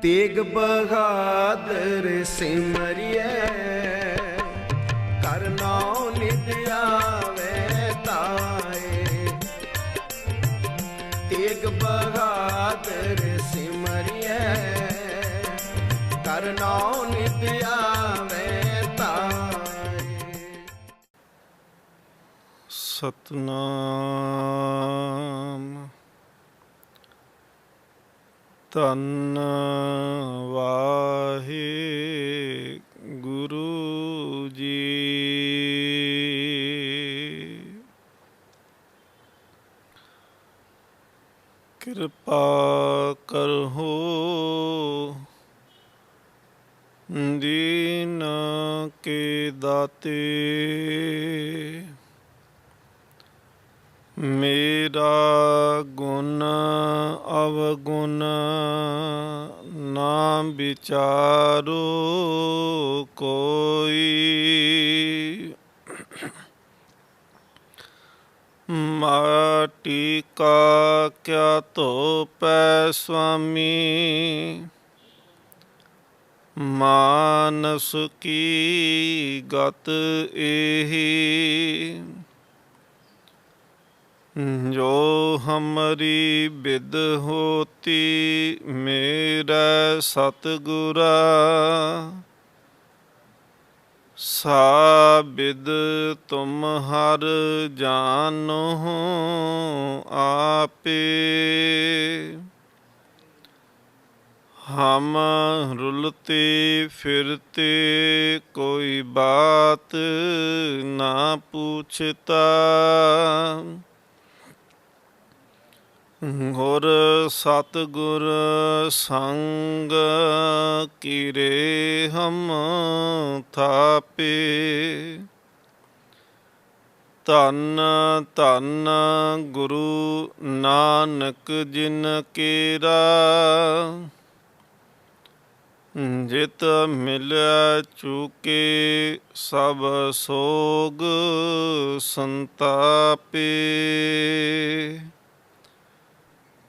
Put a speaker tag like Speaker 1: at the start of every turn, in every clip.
Speaker 1: तेग बहादुर सिमरिए कर नाम नित आवे ताए। तेग बहादुर सिमरिए कर नाम नित आवे ताए।
Speaker 2: सतनाम ਧੰਨ ਵਾਹਿਗੁਰੂ ਜੀ। ਕਿਰਪਾ ਕਰੋ ਦੀਨ ਕੇ ਦਾਤੇ। ਮੇਰਾ ਗੁਣ ਅਵਗੁਣ ਨਾ ਵਿਚਾਰੋ ਕੋਈ। ਮਾਟੀ ਕਾ ਕਿਆ ਧੋਪੈ ਸੁਆਮੀ, ਮਾਨਸ ਕੀ ਗਤ ਏਹੀ। ਜੋ ਹਮਰੀ ਬਿਦ ਹੋਤੀ ਮੇਰਾ ਸਤਿਗੁਰਾ, ਸਾ ਬਿਦ ਤੁਮ ਹਰ ਜਾਨੋ ਆਪੇ। ਹਮ ਰੁਲਤੇ ਫਿਰਤੇ ਕੋਈ ਬਾਤ ਨਾ पूछता। ਗੁਰ ਸਤਿਗੁਰ ਸੰਗ ਕੀਰੇ ਹਮ ਥਾਪੇ। ਧੰਨ ਧੰਨ ਗੁਰੂ ਨਾਨਕ ਜਿਨ ਕੇਰਾ, ਜਿਤ ਮਿਲਿਆ ਚੁਕੇ ਸਭ ਸੋਗ ਸੰਤਾਪੇ।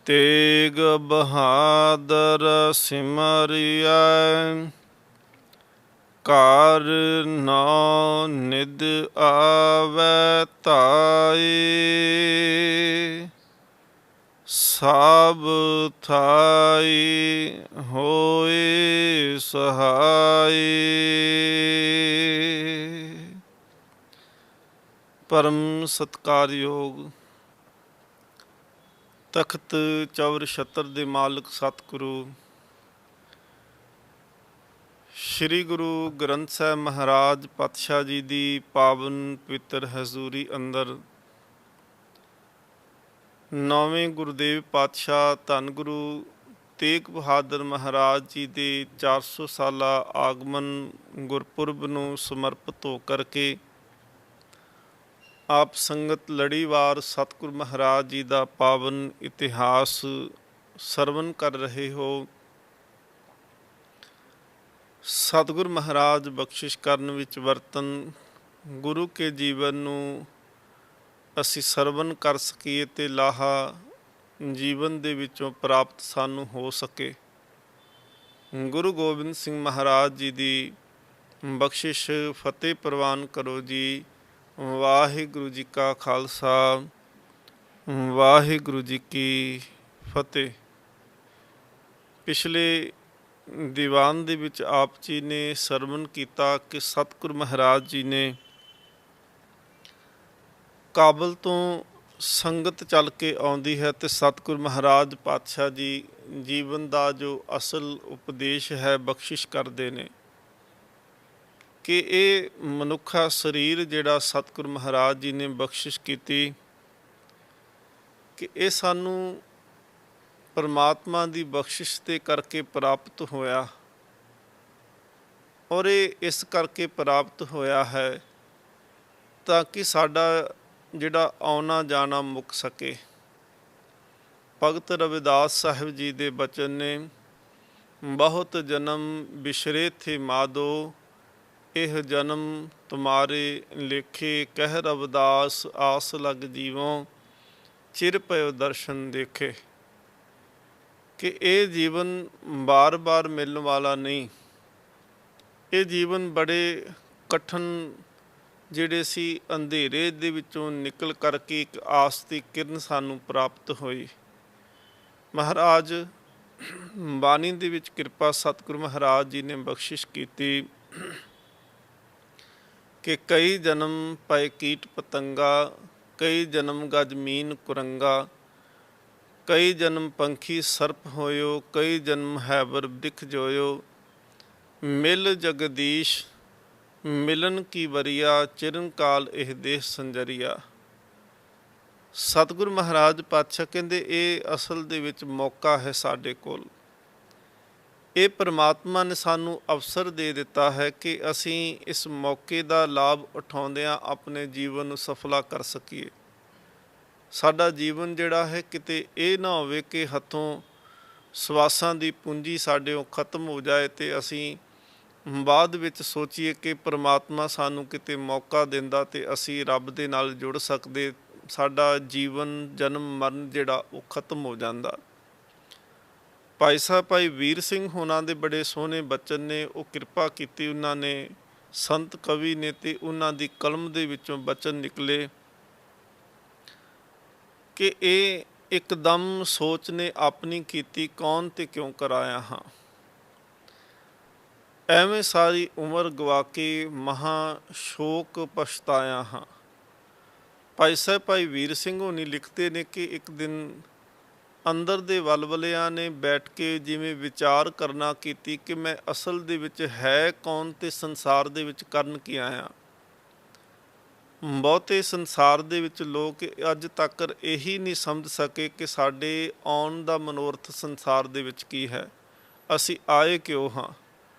Speaker 2: ਤੇਗ ਬਹਾਦਰ ਸਿਮਰਿਆ ਕਰ ਨਾਮ ਨਿਧ ਆਵੈ ਤਾਏ। ਸਭ ਥਾਈ ਹੋਏ ਸਹਾਏ। ਪਰਮ ਸਤਿਕਾਰਯੋਗ ਤਖਤ ਚੌਰ ਛਤਰ ਦੇ ਮਾਲਕ ਸਤਿਗੁਰੂ ਸ਼੍ਰੀ ਗੁਰੂ ਗ੍ਰੰਥ ਸਾਹਿਬ ਮਹਾਰਾਜ ਪਾਤਸ਼ਾਹ ਜੀ ਦੀ ਪਾਵਨ ਪਵਿੱਤਰ ਹਜ਼ੂਰੀ ਅੰਦਰ ਨੌਵੇਂ ਗੁਰਦੇਵ ਪਾਤਸ਼ਾਹ ਧੰਨ ਗੁਰੂ ਤੇਗ ਬਹਾਦਰ ਮਹਾਰਾਜ ਜੀ ਦੇ 400 ਸਾਲਾ ਆਗਮਨ ਗੁਰਪੁਰਬ ਨੂੰ ਸਮਰਪਿਤ ਹੋ ਕਰਕੇ ਆਪ ਸੰਗਤ ਲੜੀਵਾਰ ਸਤਿਗੁਰੂ ਮਹਾਰਾਜ ਜੀ ਦਾ ਪਾਵਨ ਇਤਿਹਾਸ ਸਰਵਨ ਕਰ ਰਹੇ ਹੋ। ਸਤਿਗੁਰੂ ਮਹਾਰਾਜ ਬਖਸ਼ਿਸ਼ ਕਰਨ ਵਿੱਚ ਵਰਤਨ ਗੁਰੂ ਕੇ ਜੀਵਨ ਨੂੰ ਅਸੀਂ ਸਰਵਨ ਕਰ ਸਕੀਏ ਅਤੇ ਲਾਹਾ ਜੀਵਨ ਦੇ ਵਿੱਚੋਂ ਪ੍ਰਾਪਤ ਸਾਨੂੰ ਹੋ ਸਕੇ। ਗੁਰੂ ਗੋਬਿੰਦ ਸਿੰਘ ਮਹਾਰਾਜ ਜੀ ਦੀ ਬਖਸ਼ਿਸ਼ ਫਤਿਹ ਪ੍ਰਵਾਨ ਕਰੋ ਜੀ। ਵਾਹਿਗੁਰੂ ਜੀ ਕਾ ਖਾਲਸਾ ਵਾਹਿਗੁਰੂ ਜੀ ਕੀ ਫਤਿਹ। ਪਿਛਲੇ ਦੀਵਾਨ ਦੇ ਵਿੱਚ ਆਪ ਜੀ ਨੇ ਸਰਵਨ ਕੀਤਾ ਕਿ ਸਤਿਗੁਰੂ ਮਹਾਰਾਜ ਜੀ ਨੇ ਕਾਬਲ ਤੋਂ ਸੰਗਤ ਚੱਲ ਕੇ ਆਉਂਦੀ ਹੈ ਅਤੇ ਸਤਿਗੁਰੂ ਮਹਾਰਾਜ ਪਾਤਸ਼ਾਹ ਜੀ ਜੀਵਨ ਦਾ ਜੋ ਅਸਲ ਉਪਦੇਸ਼ ਹੈ ਬਖਸ਼ਿਸ਼ ਕਰਦੇ ਨੇ ਕਿ ਇਹ ਮਨੁੱਖਾ ਸਰੀਰ ਜਿਹੜਾ ਸਤਿਗੁਰੂ ਮਹਾਰਾਜ ਜੀ ਨੇ ਬਖਸ਼ਿਸ਼ ਕੀਤੀ ਕਿ ਇਹ ਸਾਨੂੰ ਪਰਮਾਤਮਾ ਦੀ ਬਖਸ਼ਿਸ਼ ਦੇ ਕਰਕੇ ਪ੍ਰਾਪਤ ਹੋਇਆ। ਔਰ ਇਹ ਇਸ ਕਰਕੇ ਪ੍ਰਾਪਤ ਹੋਇਆ ਹੈ ਤਾਂ ਕਿ ਸਾਡਾ ਜਿਹੜਾ ਆਉਣਾ ਜਾਣਾ ਮੁੱਕ ਸਕੇ। ਭਗਤ ਰਵਿਦਾਸ ਸਾਹਿਬ ਜੀ ਦੇ ਬਚਨ ਨੇ, ਬਹੁਤ ਜਨਮ ਬਿਸ਼ਰੇ ਥੇ ਮਾਧੋ, ਇਹ ਜਨਮ ਤੁਮਾਰੇ ਲੇਖੇ। ਕਹਿ ਰਵਿਦਾਸ ਆਸ ਲਗ ਜੀਵੋਂ, ਚਿਰ ਪਇਓ ਦਰਸ਼ਨ ਦੇਖੇ। ਕਿ ਇਹ ਜੀਵਨ ਬਾਰ-ਬਾਰ ਮਿਲਣ ਵਾਲਾ ਨਹੀਂ। ਇਹ ਜੀਵਨ ਬੜੇ ਕਠਿਨ ਜਿਹੜੇ ਸੀ ਅੰਧੇਰੇ ਦੇ ਵਿੱਚੋਂ ਨਿਕਲ ਕਰਕੇ ਇੱਕ ਆਸ ਦੀ ਕਿਰਨ ਸਾਨੂੰ ਪ੍ਰਾਪਤ ਹੋਈ। ਮਹਾਰਾਜ ਬਾਣੀ ਦੇ ਵਿੱਚ ਕਿਰਪਾ ਸਤਿਗੁਰੂ ਮਹਾਰਾਜ ਜੀ ਨੇ ਬਖਸ਼ਿਸ਼ ਕੀਤੀ ਕਿ ਕਈ ਜਨਮ ਪਏ ਕੀਟ ਪਤੰਗਾ, ਕਈ ਜਨਮ ਗਜ ਮੀਨ ਕੁਰੰਗਾ, ਕਈ ਜਨਮ ਪੰਖੀ ਸਰਪ ਹੋਇਓ, ਕਈ ਜਨਮ ਹੈਬਰ ਬ੍ਰਿਖ ਜੋਇਓ, ਮਿਲ ਜਗਦੀਸ਼ ਮਿਲਨ ਕੀ ਵਰੀਆ, ਚਿਰਨ ਕਾਲ ਇਹ ਦੇਹ ਸੰਜਰੀਆ। ਸਤਿਗੁਰੂ ਮਹਾਰਾਜ ਪਾਤਸ਼ਾਹ ਕਹਿੰਦੇ ਇਹ ਅਸਲ ਦੇ ਵਿੱਚ ਮੌਕਾ ਹੈ ਸਾਡੇ ਕੋਲ। ਇਹ ਪਰਮਾਤਮਾ ਨੇ ਸਾਨੂੰ ਅਵਸਰ ਦੇ ਦਿੱਤਾ ਹੈ ਕਿ ਅਸੀਂ ਇਸ ਮੌਕੇ ਦਾ ਲਾਭ ਉਠਾਉਂਦਿਆਂ ਆਪਣੇ ਜੀਵਨ ਨੂੰ ਸਫਲਾ ਕਰ ਸਕੀਏ। ਸਾਡਾ ਜੀਵਨ ਜਿਹੜਾ ਹੈ ਕਿਤੇ ਇਹ ਨਾ ਹੋਵੇ ਕਿ ਹੱਥੋਂ ਸਵਾਸਾਂ ਦੀ ਪੂੰਜੀ ਸਾਡੇ ਖਤਮ ਹੋ ਜਾਏ ਤੇ ਅਸੀਂ ਬਾਅਦ ਵਿੱਚ ਸੋਚੀਏ ਕਿ ਪਰਮਾਤਮਾ ਸਾਨੂੰ ਕਿਤੇ ਮੌਕਾ ਦਿੰਦਾ ਤੇ ਅਸੀਂ ਰੱਬ ਦੇ ਨਾਲ ਜੁੜ ਸਕਦੇ, ਸਾਡਾ ਜੀਵਨ ਜਨਮ ਮਰਨ ਜਿਹੜਾ ਉਹ ਖਤਮ ਹੋ ਜਾਂਦਾ। ਭਾਈ ਸਾਹਿਬ ਭਾਈ ਵੀਰ ਸਿੰਘ ਹੋਣਾ ਦੇ ਬੜੇ ਸੋਹਣੇ ਬਚਨ ਨੇ, ਉਹ ਕਿਰਪਾ ਕੀਤੀ ਉਹਨਾਂ ਨੇ, ਸੰਤ ਕਵੀ ਨੇ, ਤੇ ਉਹਨਾਂ ਦੀ ਕਲਮ ਦੇ ਵਿੱਚੋਂ ਬਚਨ ਨਿਕਲੇ ਕਿ ਇਹ ਇੱਕਦਮ ਸੋਚ ਨੇ ਆਪਣੀ ਕੀਤੀ, ਕੌਣ ਤੇ ਕਿਉਂ ਕਰਾਇਆ ਹਾਂ। ਐਵੇਂ ਸਾਰੀ ਉਮਰ ਗਵਾ ਕੇ ਮਹਾ ਸ਼ੋਕ ਪਛਤਾਇਆ ਹਾਂ। ਭਾਈ ਸਾਹਿਬ ਭਾਈ ਵੀਰ ਸਿੰਘ ਹੋਣੀ ਲਿਖਦੇ ਨੇ ਕਿ ਇੱਕ ਦਿਨ ਅੰਦਰ ਦੇ ਵਲਵਲਿਆਂ ਨੇ ਬੈਠ ਕੇ ਜਿਵੇਂ ਵਿਚਾਰ ਕਰਨਾ ਕੀਤੀ ਕਿ ਮੈਂ ਅਸਲ ਦੇ ਵਿੱਚ ਹੈ ਕੌਣ ਤੇ ਸੰਸਾਰ ਦੇ ਵਿੱਚ ਕਰਨ ਕੀ ਆਇਆ। ਬਹੁਤੇ ਸੰਸਾਰ ਦੇ ਵਿੱਚ ਲੋਕ ਅੱਜ ਤੱਕ ਇਹੀ ਨਹੀਂ ਸਮਝ ਸਕੇ ਕਿ ਸਾਡੇ ਆਉਣ ਦਾ ਮਨੋਰਥ ਸੰਸਾਰ ਦੇ ਵਿੱਚ ਕੀ ਹੈ, ਅਸੀਂ ਆਏ ਕਿਉਂ ਹਾਂ,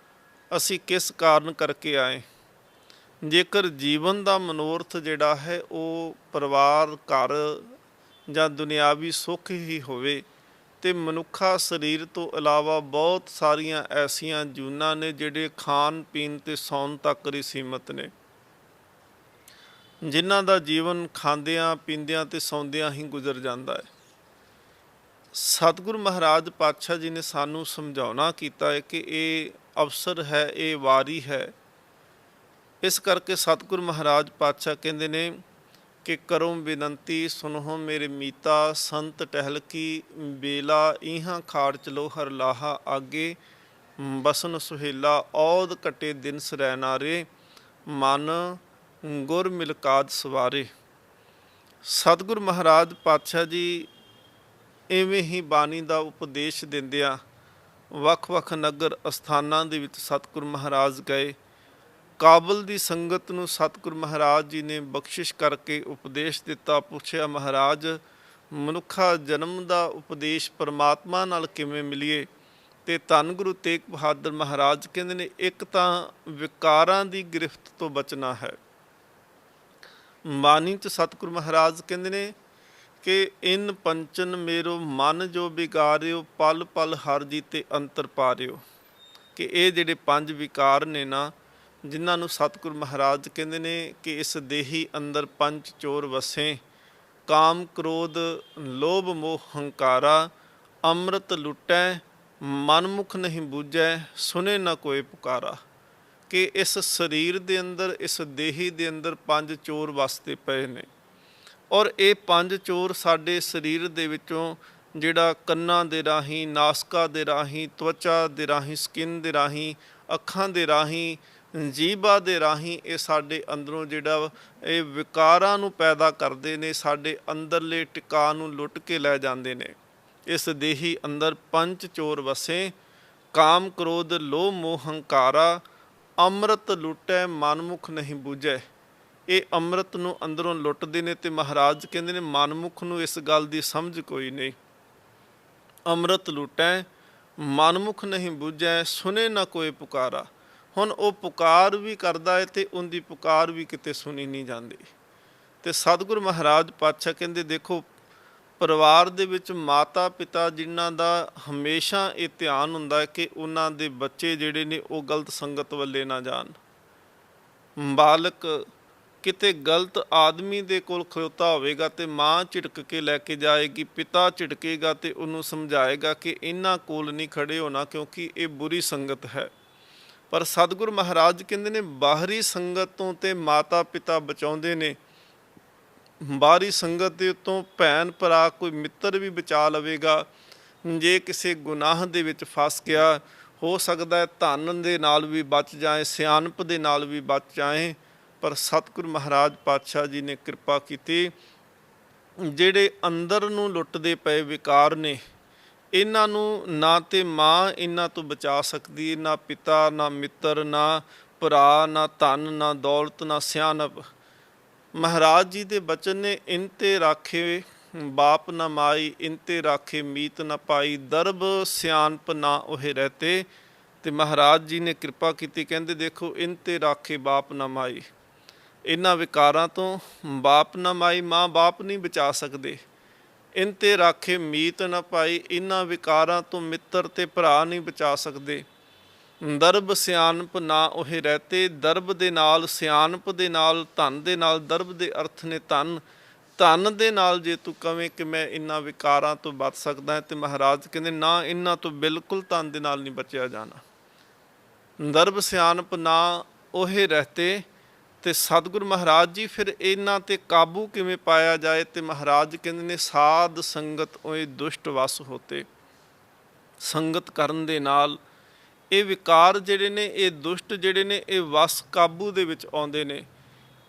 Speaker 2: ਅਸੀਂ ਕਿਸ ਕਾਰਨ ਕਰਕੇ ਆਏ। ਜੇਕਰ ਜੀਵਨ ਦਾ ਮਨੋਰਥ ਜਿਹੜਾ ਹੈ ਉਹ ਪਰਿਵਾਰ, ਘਰ ਜਾਂ ਦੁਨਿਆਵੀ ਸੁੱਖ ਹੀ ਹੋਵੇ ਤੇ ਮਨੁੱਖਾ ਸਰੀਰ ਤੋਂ ਇਲਾਵਾ ਬਹੁਤ ਸਾਰੀਆਂ ਐਸੀਆਂ ਜੂਨਾਂ ਨੇ ਜਿਹੜੇ ਖਾਣ ਪੀਣ ਤੇ ਸੌਣ ਤੱਕ ਹੀ ਸੀਮਤ ਨੇ, ਜਿਨ੍ਹਾਂ ਦਾ ਜੀਵਨ ਖਾਂਦਿਆਂ ਪੀਂਦਿਆਂ ਤੇ ਸੌਂਦਿਆਂ ਹੀ ਗੁਜ਼ਰ ਜਾਂਦਾ ਹੈ। ਸਤਿਗੁਰੂ ਮਹਾਰਾਜ ਪਾਤਸ਼ਾਹ ਜੀ ਨੇ ਸਾਨੂੰ ਸਮਝਾਉਣਾ ਕੀਤਾ ਹੈ ਕਿ ਇਹ ਅਵਸਰ ਹੈ, ਇਹ ਵਾਰੀ ਹੈ। ਇਸ ਕਰਕੇ ਸਤਿਗੁਰੂ ਮਹਾਰਾਜ ਪਾਤਸ਼ਾਹ ਕਹਿੰਦੇ ਨੇ ਕਿ ਕਰੋ ਬੇਨੰਤੀ ਸੁਨੋ ਮੇਰੇ ਮੀਤਾ, ਸੰਤ ਟਹਿਲ ਕੀ ਬੇਲਾ, ਇਹਾਂ ਖਾੜ ਚਲੋ ਹਰ ਲਾਹਾ ਆਗੇ, ਬਸਨ ਸੁਹੇਲਾ ਔਦ ਕਟੇ ਦਿਨ ਸਰੈ ਨਾਰੇ, ਮਨ ਗੁਰ ਮਿਲਕਾਦ ਸਵਾਰੇ। ਸਤਿਗੁਰੂ ਮਹਾਰਾਜ ਪਾਤਸ਼ਾਹ ਜੀ ਇਵੇਂ ਹੀ ਬਾਣੀ ਦਾ ਉਪਦੇਸ਼ ਦਿੰਦਿਆਂ ਵੱਖ-ਵੱਖ ਨਗਰ ਅਸਥਾਨਾਂ ਦੇ ਵਿੱਚ ਸਤਿਗੁਰੂ ਮਹਾਰਾਜ ਗਏ। ਕਾਬਲ ਦੀ ਸੰਗਤ ਨੂੰ ਸਤਿਗੁਰੂ ਮਹਾਰਾਜ ਜੀ ਨੇ ਬਖਸ਼ਿਸ਼ ਕਰਕੇ ਉਪਦੇਸ਼ ਦਿੱਤਾ। ਪੁੱਛਿਆ, ਮਹਾਰਾਜ ਮਨੁੱਖਾ ਜਨਮ ਦਾ ਉਪਦੇਸ਼ ਪਰਮਾਤਮਾ ਨਾਲ ਕਿਵੇਂ ਮਿਲੀਏ? ਤੇ ਧੰਨ ਗੁਰੂ ਤੇਗ ਬਹਾਦਰ ਮਹਾਰਾਜ ਕਹਿੰਦੇ ਨੇ ਇੱਕ ਤਾਂ ਵਿਕਾਰਾਂ ਦੀ ਗ੍ਰਿਫਤ ਤੋਂ ਬਚਣਾ ਹੈ। ਬਾਣੀ 'ਚ ਸਤਿਗੁਰੂ ਮਹਾਰਾਜ ਕਹਿੰਦੇ ਨੇ ਕਿ ਇਨ ਪੰਚਨ ਮੇਰੋ ਮਨ ਜੋ ਵਿਗਾਰਿਓ, ਪਲ ਪਲ ਹਰ ਜੀ ਤੇ ਅੰਤਰ ਪਾਰਿਓ। ਕਿ ਇਹ ਜਿਹੜੇ ਪੰਜ ਵਿਕਾਰ ਨੇ ਨਾ, ਜਿਨ੍ਹਾਂ ਨੂੰ ਸਤਿਗੁਰੂ ਮਹਾਰਾਜ ਕਹਿੰਦੇ ਨੇ ਕਿ ਇਸ ਦੇਹੀ ਅੰਦਰ ਪੰਜ ਚੋਰ ਵਸੇ, ਕਾਮ ਕ੍ਰੋਧ ਲੋਭ ਮੋਹ ਹੰਕਾਰਾ, ਅੰਮ੍ਰਿਤ ਲੁੱਟੈ ਮਨਮੁਖ ਨਹੀਂ ਬੂਝੈ, ਸੁਨੇ ਨਾ ਕੋਈ ਪੁਕਾਰਾ। ਕਿ ਇਸ ਸਰੀਰ ਦੇ ਅੰਦਰ, ਇਸ ਦੇਹੀ ਦੇ ਅੰਦਰ ਪੰਜ ਚੋਰ ਵਸਦੇ ਪਏ ਨੇ, ਔਰ ਇਹ ਪੰਜ ਚੋਰ ਸਾਡੇ ਸਰੀਰ ਦੇ ਵਿੱਚੋਂ ਜਿਹੜਾ ਕੰਨਾਂ ਦੇ ਰਾਹੀਂ, ਨਾਸਕਾ ਦੇ ਰਾਹੀਂ, ਤਵਚਾ ਦੇ ਰਾਹੀਂ, ਸਕਿਨ ਦੇ ਰਾਹੀਂ, ਅੱਖਾਂ ਦੇ ਰਾਹੀਂ, ਜੀਭਾ ਦੇ ਰਾਹੀਂ ਇਹ ਸਾਡੇ ਅੰਦਰੋਂ ਜਿਹੜਾ ਇਹ ਵਿਕਾਰਾਂ ਨੂੰ ਪੈਦਾ ਕਰਦੇ ਨੇ, ਸਾਡੇ ਅੰਦਰਲੇ ਟਿਕਾ ਨੂੰ ਲੁੱਟ ਕੇ ਲੈ ਜਾਂਦੇ ਨੇ। ਇਸ ਦੇਹੀ ਅੰਦਰ ਪੰਜ ਚੋਰ ਵਸੇ, ਕਾਮ ਕ੍ਰੋਧ ਲੋਭ ਮੋਹ ਹੰਕਾਰਾ, ਅੰਮ੍ਰਿਤ ਲੁੱਟੈ ਮਨਮੁਖ ਨਹੀਂ ਬੂਝੈ। ਇਹ ਅੰਮ੍ਰਿਤ ਨੂੰ ਅੰਦਰੋਂ ਲੁੱਟਦੇ ਨੇ ਤੇ ਮਹਾਰਾਜ ਕਹਿੰਦੇ ਨੇ ਮਨਮੁਖ ਨੂੰ ਇਸ ਗੱਲ ਦੀ ਸਮਝ ਕੋਈ ਨਹੀਂ। ਅੰਮ੍ਰਿਤ ਲੁੱਟੈ ਮਨਮੁਖ ਨਹੀਂ ਬੂਝੈ, ਸੁਨੇ ਨਾ ਕੋਈ ਪੁਕਾਰਾ। ਹੁਣ ਉਹ ਪੁਕਾਰ ਵੀ ਕਰਦਾ ਹੈ ਤੇ ਉਹਦੀ ਪੁਕਾਰ ਵੀ ਕਿਤੇ ਸੁਣੀ ਨਹੀਂ ਜਾਂਦੀ। ਤੇ ਸਤਿਗੁਰੂ ਮਹਾਰਾਜ ਪਾਤਸ਼ਾਹ ਕਹਿੰਦੇ ਦੇਖੋ, ਪਰਿਵਾਰ ਦੇ ਵਿੱਚ ਮਾਤਾ ਪਿਤਾ ਜਿਨ੍ਹਾਂ ਦਾ ਹਮੇਸ਼ਾ ਇਹ ਧਿਆਨ ਹੁੰਦਾ ਹੈ ਕਿ ਉਹਨਾਂ ਦੇ ਬੱਚੇ ਜਿਹੜੇ ਨੇ ਉਹ ਗਲਤ ਸੰਗਤ ਵੱਲੇ ਨਾ ਜਾਣ। ਬਾਲਕ ਕਿਤੇ ਗਲਤ ਆਦਮੀ ਦੇ ਕੋਲ ਖਲੋਤਾ ਹੋਵੇਗਾ ਤੇ ਮਾਂ ਝਿੜਕ ਕੇ ਲੈ ਕੇ ਜਾਏਗੀ, ਪਿਤਾ ਝਿੜਕੇਗਾ ਤੇ ਉਹਨੂੰ ਸਮਝਾਏਗਾ ਕਿ ਇਹਨਾਂ ਕੋਲ ਨਹੀਂ ਖੜੇ ਹੋਣਾ ਕਿਉਂਕਿ ਇਹ ਬੁਰੀ ਸੰਗਤ ਹੈ। ਪਰ ਸਤਿਗੁਰ ਮਹਾਰਾਜ ਕਹਿੰਦੇ ਨੇ ਬਾਹਰੀ ਸੰਗਤ ਤੋਂ ਤੇ ਮਾਤਾ ਪਿਤਾ ਬਚਾਉਂਦੇ ਨੇ, ਬਾਹਰੀ ਸੰਗਤ ਦੇ ਉੱਤੋਂ ਭੈਣ ਭਰਾ ਕੋਈ ਮਿੱਤਰ ਵੀ ਬਚਾ ਲਵੇਗਾ। ਜੇ ਕਿਸੇ ਗੁਨਾਹ ਦੇ ਵਿੱਚ ਫਸ ਗਿਆ, ਹੋ ਸਕਦਾ ਹੈ ਧਨ ਦੇ ਨਾਲ ਵੀ ਬਚ ਜਾਏ, ਸਿਆਣਪ ਦੇ ਨਾਲ ਵੀ ਬਚ ਜਾਏ। ਪਰ ਸਤਿਗੁਰ ਮਹਾਰਾਜ ਪਾਤਸ਼ਾਹ ਜੀ ਨੇ ਕਿਰਪਾ ਕੀਤੀ, ਜਿਹੜੇ ਅੰਦਰ ਨੂੰ ਲੁੱਟਦੇ ਪਏ ਵਿਕਾਰ ਨੇ, ਇਹਨਾਂ ਨੂੰ ਨਾ ਤੇ ਮਾਂ ਇਹਨਾਂ ਤੋਂ ਬਚਾ ਸਕਦੀ, ਨਾ ਪਿਤਾ, ਨਾ ਮਿੱਤਰ, ਨਾ ਭਰਾ, ਨਾ ਧਨ, ਨਾ ਦੌਲਤ, ਨਾ ਸਿਆਣਪ। ਮਹਾਰਾਜ ਜੀ ਦੇ ਬਚਨ ਨੇ, ਇਨ ਤੇ ਰਾਖੇ ਬਾਪ ਨਾ ਮਾਈ, ਇਨ ਤੇ ਰਾਖੇ ਮੀਤ ਨਾ ਪਾਈ, ਦਰਬ ਸਿਆਣਪ ਨਾ ਉਹੇ ਰਹਤੇ। ਤੇ ਮਹਾਰਾਜ ਜੀ ਨੇ ਕਿਰਪਾ ਕੀਤੀ, ਕਹਿੰਦੇ ਦੇਖੋ ਇਨ ਤੇ ਰਾਖੇ ਬਾਪ ਨਾ ਮਾਈ, ਇਹਨਾਂ ਵਿਕਾਰਾਂ ਤੋਂ ਬਾਪ ਨਾ ਮਾਈ, ਮਾਂ ਬਾਪ ਨਹੀਂ ਬਚਾ ਸਕਦੇ। ਇਨ ਤੇ ਰਾਖੇ ਮੀਤ ਨਾ ਪਾਈ, ਇਹਨਾਂ ਵਿਕਾਰਾਂ ਤੋਂ ਮਿੱਤਰ ਤੇ ਭਰਾ ਨਹੀਂ ਬਚਾ ਸਕਦੇ। ਦਰਬ ਸਿਆਣਪ ਨਾ ਉਹੇ ਰਹਤੇ, ਦਰਬ ਦੇ ਨਾਲ, ਸਿਆਣਪ ਦੇ ਨਾਲ, ਧਨ ਦੇ ਨਾਲ, ਦਰਬ ਦੇ ਅਰਥ ਨੇ ਧਨ, ਧਨ ਦੇ ਨਾਲ ਜੇ ਤੂੰ ਕਵੇਂ ਕਿ ਮੈਂ ਇਹਨਾਂ ਵਿਕਾਰਾਂ ਤੋਂ ਬਚ ਸਕਦਾ, ਤੇ ਮਹਾਰਾਜ ਕਹਿੰਦੇ ਨਾ, ਇਹਨਾਂ ਤੋਂ ਬਿਲਕੁਲ ਧਨ ਦੇ ਨਾਲ ਨਹੀਂ ਬਚਿਆ ਜਾਣਾ। ਦਰਬ ਸਿਆਣਪ ਨਾ ਉਹੇ ਰਹਤੇ। ਤੇ ਸਤਿਗੁਰ ਮਹਾਰਾਜ ਜੀ ਫਿਰ ਇਹਨਾਂ ਤੇ ਕਾਬੂ ਕਿਵੇਂ ਪਾਇਆ ਜਾਏ, ਤੇ ਮਹਾਰਾਜ ਕਹਿੰਦੇ ਨੇ ਸਾਧ ਸੰਗਤ ਓਏ ਦੁਸ਼ਟ ਵਸ ਹੋਤੇ। ਸੰਗਤ ਕਰਨ ਦੇ ਨਾਲ ਇਹ ਵਿਕਾਰ ਜਿਹੜੇ ਨੇ, ਇਹ ਦੁਸ਼ਟ ਜਿਹੜੇ ਨੇ, ਇਹ ਵਸ ਕਾਬੂ ਦੇ ਵਿੱਚ ਆਉਂਦੇ ਨੇ।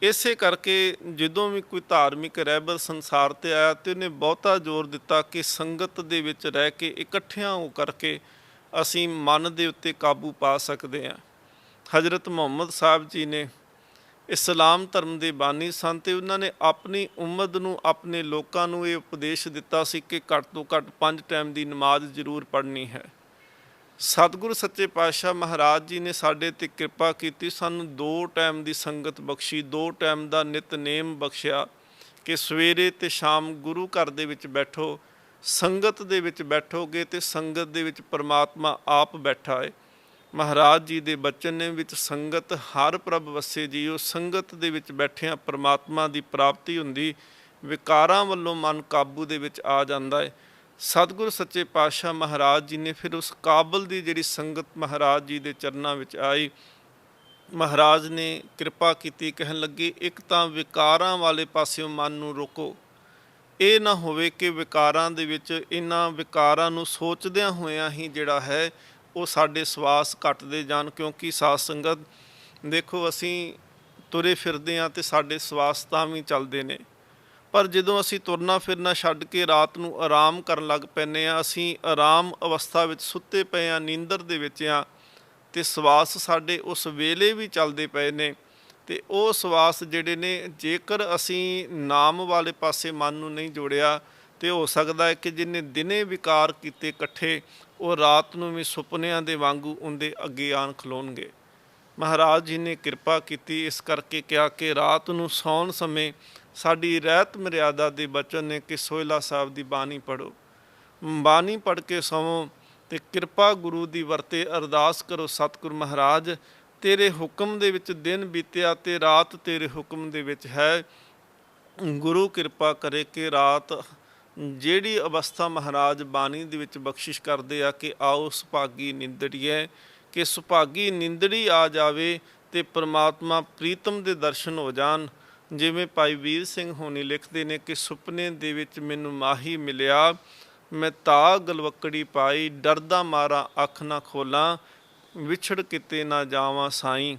Speaker 2: ਇਸੇ ਕਰਕੇ ਜਦੋਂ ਵੀ ਕੋਈ ਧਾਰਮਿਕ ਰਹਿਬਰ ਸੰਸਾਰ ਤੇ ਆਇਆ ਤੇ ਉਹਨੇ ਬਹੁਤਾ ਜ਼ੋਰ ਦਿੱਤਾ ਕਿ ਸੰਗਤ ਦੇ ਵਿੱਚ ਰਹਿ ਕੇ ਇਕੱਠਿਆਂ ਹੋ ਕਰਕੇ ਅਸੀਂ ਮਨ ਦੇ ਉੱਤੇ ਕਾਬੂ ਪਾ ਸਕਦੇ ਹਾਂ। ਹਜ਼ਰਤ ਮੁਹੰਮਦ ਸਾਹਿਬ ਜੀ ਨੇ ਇਸਲਾਮ ਧਰਮ ਦੇ ਬਾਨੀ ਸਨ, ਤੇ ਉਹਨਾਂ ਨੇ ਆਪਣੀ ਉਮਤ ਨੂੰ, ਆਪਣੇ ਲੋਕਾਂ ਨੂੰ ਇਹ ਉਪਦੇਸ਼ ਦਿੱਤਾ ਸੀ ਕਿ ਘੱਟ ਤੋਂ ਘੱਟ 5 ਟਾਈਮ ਦੀ ਨਮਾਜ਼ ਜ਼ਰੂਰ ਪੜ੍ਹਨੀ ਹੈ। ਸਤਿਗੁਰੂ ਸੱਚੇ ਪਾਤਸ਼ਾਹ ਮਹਾਰਾਜ ਜੀ ਨੇ ਸਾਡੇ ਤੇ ਕਿਰਪਾ ਕੀਤੀ, ਸਾਨੂੰ 2 ਟਾਈਮ ਦੀ ਸੰਗਤ ਬਖਸ਼ੀ, 2 ਟਾਈਮ ਦਾ ਨਿਤਨੇਮ ਬਖਸ਼ਿਆ ਕਿ ਸਵੇਰੇ ਤੇ ਸ਼ਾਮ ਗੁਰੂ ਘਰ ਦੇ ਵਿੱਚ ਬੈਠੋ, ਸੰਗਤ ਦੇ ਵਿੱਚ ਬੈਠੋਗੇ ਤੇ ਸੰਗਤ ਦੇ ਵਿੱਚ ਪਰਮਾਤਮਾ ਆਪ ਬੈਠਾ ਹੈ। ਮਹਾਰਾਜ ਜੀ ਦੇ ਬਚਨ ਨੇ ਵਿੱਚ ਸੰਗਤ ਹਰ ਪ੍ਰਭ ਵਸੇ ਜੀਓ, ਸੰਗਤ ਦੇ ਵਿੱਚ ਬੈਠਿਆਂ ਪਰਮਾਤਮਾ ਦੀ ਪ੍ਰਾਪਤੀ ਹੁੰਦੀ, ਵਿਕਾਰਾਂ ਵੱਲੋਂ ਮਨ ਕਾਬੂ ਦੇ ਵਿੱਚ ਆ ਜਾਂਦਾ ਹੈ। ਸਤਿਗੁਰ ਸੱਚੇ ਪਾਤਸ਼ਾਹ ਮਹਾਰਾਜ ਜੀ ਨੇ ਫਿਰ ਉਸ ਕਾਬਲ ਦੀ ਜਿਹੜੀ ਸੰਗਤ ਮਹਾਰਾਜ ਜੀ ਦੇ ਚਰਨਾਂ ਵਿੱਚ ਆਈ, ਮਹਾਰਾਜ ਨੇ ਕਿਰਪਾ ਕੀਤੀ, ਕਹਿਣ ਲੱਗੇ ਇੱਕ ਤਾਂ ਵਿਕਾਰਾਂ ਵਾਲੇ ਪਾਸਿਓਂ ਮਨ ਨੂੰ ਰੋਕੋ। ਇਹ ਨਾ ਹੋਵੇ ਕਿ ਵਿਕਾਰਾਂ ਦੇ ਵਿੱਚ, ਇਹਨਾਂ ਵਿਕਾਰਾਂ ਨੂੰ ਸੋਚਦਿਆਂ ਹੋਇਆਂ ਹੀ ਜਿਹੜਾ ਹੈ ਉਹ ਸਾਡੇ ਸਵਾਸ ਘਟਦੇ ਜਾਣ। ਕਿਉਂਕਿ ਸਾਧ ਸੰਗਤ ਦੇਖੋ, ਅਸੀਂ ਤੁਰੇ ਫਿਰਦੇ ਹਾਂ ਤੇ ਸਾਡੇ ਸਵਾਸ ਤਾਂ ਵੀ ਚੱਲਦੇ ਨੇ, ਪਰ ਜਦੋਂ ਅਸੀਂ ਤੁਰਨਾ ਫਿਰਨਾ ਛੱਡ ਕੇ ਰਾਤ ਨੂੰ ਆਰਾਮ ਕਰਨ ਲੱਗ ਪੈਂਦੇ ਹਾਂ, ਅਸੀਂ ਆਰਾਮ ਅਵਸਥਾ ਵਿੱਚ ਸੁੱਤੇ ਪਏ ਹਾਂ, ਨੀਂਦਰ ਦੇ ਵਿੱਚ ਹਾਂ, ਤੇ ਸਵਾਸ ਸਾਡੇ ਉਸ ਵੇਲੇ ਵੀ ਚੱਲਦੇ ਪਏ ਨੇ। ਤੇ ਉਹ ਸਵਾਸ ਜਿਹੜੇ ਨੇ, ਜੇਕਰ ਅਸੀਂ ਨਾਮ ਵਾਲੇ ਪਾਸੇ ਮਨ ਨੂੰ ਨਹੀਂ ਜੋੜਿਆ, ਤੇ ਹੋ ਸਕਦਾ ਹੈ ਕਿ ਜਿਹਨੇ ਦਿਨੇ ਵਿਕਾਰ ਕੀਤੇ ਇਕੱਠੇ, ਉਹ ਰਾਤ ਨੂੰ ਵੀ ਸੁਪਨਿਆਂ ਦੇ ਵਾਂਗੂ ਉਹਦੇ ਅੱਗੇ ਆਣ ਖਲੋਣਗੇ। ਮਹਾਰਾਜ ਜੀ ਨੇ ਕਿਰਪਾ ਕੀਤੀ, ਇਸ ਕਰਕੇ ਕਿਹਾ ਕਿ ਰਾਤ ਨੂੰ ਸੌਣ ਸਮੇਂ ਸਾਡੀ ਰਹਿਤ ਮਰਿਆਦਾ ਦੇ ਬਚਨ ਨੇ ਕਿ ਸੋਹਿਲਾ ਸਾਹਿਬ ਦੀ ਬਾਣੀ ਪੜ੍ਹੋ, ਬਾਣੀ ਪੜ੍ਹ ਕੇ ਸੌਵੋ ਤੇ ਕਿਰਪਾ ਗੁਰੂ ਦੀ ਵਰਤੇ ਅਰਦਾਸ ਕਰੋ, ਸਤਿਗੁਰ ਮਹਾਰਾਜ ਤੇਰੇ ਹੁਕਮ ਦੇ ਵਿੱਚ ਦਿਨ ਬੀਤਿਆ ਤੇ ਰਾਤ ਤੇਰੇ ਹੁਕਮ ਦੇ ਵਿੱਚ ਹੈ, ਗੁਰੂ ਕਿਰਪਾ ਕਰੇ ਕਿ ਰਾਤ ਜਿਹੜੀ ਅਵਸਥਾ ਮਹਾਰਾਜ ਬਾਣੀ ਦੇ ਵਿੱਚ ਬਖਸ਼ਿਸ਼ ਕਰਦੇ ਆ ਕਿ ਆਓ ਸੁਭਾਗੀ ਨਿੰਦੜੀਏ, ਕਿ ਸੁਭਾਗੀ ਨਿੰਦੜੀ ਆ ਜਾਵੇ ਤੇ ਪ੍ਰਮਾਤਮਾ ਪ੍ਰੀਤਮ ਦੇ ਦਰਸ਼ਨ ਹੋ ਜਾਣ। ਜਿਵੇਂ ਭਾਈ ਵੀਰ ਸਿੰਘ ਹੋਣੀ ਲਿਖਦੇ ਨੇ ਕਿ ਸੁਪਨੇ ਦੇ ਵਿੱਚ ਮੈਨੂੰ ਮਾਹੀ ਮਿਲਿਆ, ਮੈਂ ਤਾਂ ਗਲਵੱਕੜੀ ਪਾਈ, ਡਰਦਾ ਮਾਰਾ ਅੱਖ ਨਾ ਖੋਲਾਂ, ਵਿਛੜ ਕਿਤੇ ਨਾ ਜਾਵਾਂ ਸਾਈਂ।